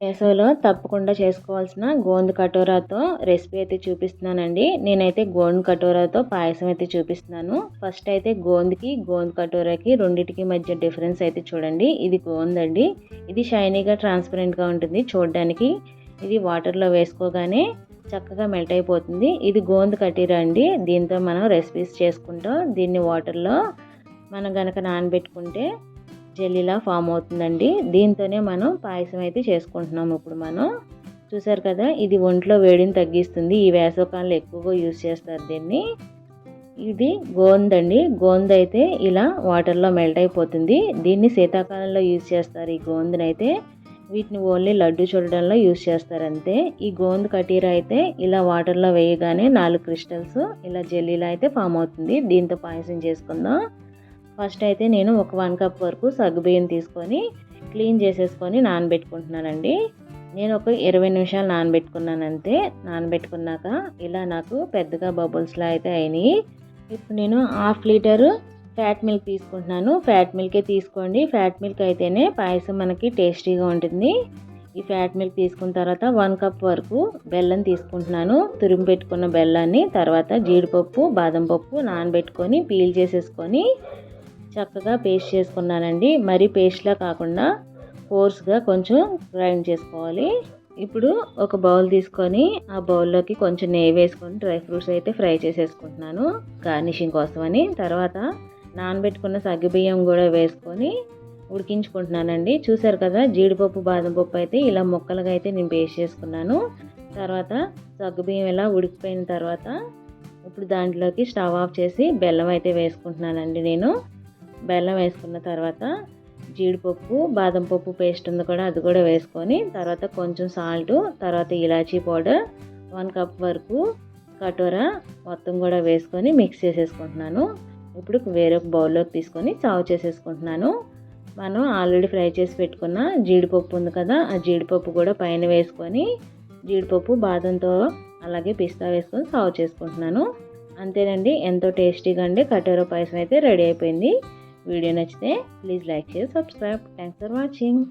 వేసవిలో తప్పకుండా చేసుకోవాల్సిన గోంద కటోరాతో రెసిపీ అయితే చూపిస్తున్నానండి. నేనైతే గోంద కటోరాతో పాయసం అయితే చూపిస్తున్నాను. ఫస్ట్ అయితే గోంద కటోరాకి రెండిటికి మధ్య డిఫరెన్స్ అయితే చూడండి. ఇది గోంద అండి. ఇది షైనీగా ట్రాన్స్పరెంట్గా ఉంటుంది చూడడానికి. ఇది వాటర్లో వేసుకోగానే చక్కగా మెల్ట్ అయిపోతుంది. ఇది గోంద కటీరా అండి. దీంతో మనం రెసిపీస్ చేసుకుంటాం. దీన్ని వాటర్లో మనం గనక నానబెట్టుకుంటే జెల్లీలా ఫామ్ అవుతుందండి. దీంతోనే మనం పాయసం అయితే చేసుకుంటున్నాము. ఇప్పుడు మనం చూసారు కదా, ఇది ఒంట్లో వేడిని తగ్గిస్తుంది. ఈ వేసవకాలంలో ఎక్కువగా యూజ్ చేస్తారు దీన్ని. ఇది గోంద అండి. గోంద అయితే ఇలా వాటర్లో మెల్ట్ అయిపోతుంది. దీన్ని శీతాకాలంలో యూజ్ చేస్తారు. ఈ గోందనైతే వీటిని ఓన్లీ లడ్డు చూడడంలో యూజ్ చేస్తారు అంతే. ఈ గోంద కటీరా అయితే ఇలా వాటర్లో వేయగానే 4 క్రిస్టల్స్ ఇలా జెల్లీలా అయితే ఫామ్ అవుతుంది. దీంతో పాయసం చేసుకుందాం. ఫస్ట్ అయితే నేను ఒక 1 కప్ వరకు సగ్గుబియ్యం తీసుకొని క్లీన్ చేసేసుకొని నానబెట్టుకుంటున్నానండి. నేను ఒక 20 నిమిషాలు నానబెట్టుకున్నాను అంతే. నానబెట్టుకున్నాక ఇలా నాకు పెద్దగా బబుల్స్లా అయితే అయినాయి. ఇప్పుడు నేను 1/2 లీటరు ఫ్యాట్ మిల్క్ తీసుకుంటున్నాను. ఫ్యాట్ మిల్కే తీసుకోండి. ఫ్యాట్ మిల్క్ అయితేనే పాయసం మనకి టేస్టీగా ఉంటుంది. ఈ ఫ్యాట్ మిల్క్ తీసుకున్న తర్వాత 1 కప్ వరకు బెల్లం తీసుకుంటున్నాను. తురిమి పెట్టుకున్న బెల్లాన్ని, తర్వాత జీడిపప్పు, బాదం పప్పు నానబెట్టుకొని పీల్ చేసేసుకొని చక్కగా పేస్ట్ చేసుకున్నానండి. మరీ పేస్ట్లా కాకుండా కోర్స్గా కొంచెం గ్రైండ్ చేసుకోవాలి. ఇప్పుడు ఒక బౌల్ తీసుకొని ఆ బౌల్లోకి కొంచెం నెయ్యి వేసుకొని డ్రై ఫ్రూట్స్ అయితే ఫ్రై చేసేసుకుంటున్నాను గార్నిషింగ్ కోసమని. తర్వాత నానబెట్టుకున్న సగ్గుబియ్యం కూడా వేసుకొని ఉడికించుకుంటున్నానండి. చూసారు కదా, జీడిపప్పు, బాదం పప్పు అయితే ఇలా ముక్కలుగా అయితే నేను పేస్ట్ చేసుకున్నాను. తర్వాత సగ్గుబియ్యం ఇలా ఉడికిపోయిన తర్వాత ఇప్పుడు దాంట్లోకి స్టవ్ ఆఫ్ చేసి బెల్లం అయితే వేసుకుంటున్నానండి నేను. బెల్లం వేసుకున్న తర్వాత జీడిపప్పు, బాదం పప్పు పేస్ట్ ఉంది కూడా, అది కూడా వేసుకొని తర్వాత కొంచెం సాల్ట్, తర్వాత ఇలాచీ పౌడర్ 1 కప్ వరకు కటోరా మొత్తం కూడా వేసుకొని మిక్స్ చేసేసుకుంటున్నాను. ఇప్పుడు వేరొక బౌల్లోకి తీసుకొని సర్వ్ చేసేసుకుంటున్నాను. మనం ఆల్రెడీ ఫ్రై చేసి పెట్టుకున్న జీడిపప్పు ఉంది కదా, ఆ జీడిపప్పు కూడా పైన వేసుకొని జీడిపప్పు, బాదంతో అలాగే పిస్తా వేసుకొని సర్వ్ చేసుకుంటున్నాను. అంతేనండి, ఎంతో టేస్టీగా అండి కటోరా పాయసం అయితే రెడీ అయిపోయింది. వీడియో నచ్చితే please like, share, subscribe. Thanks for watching.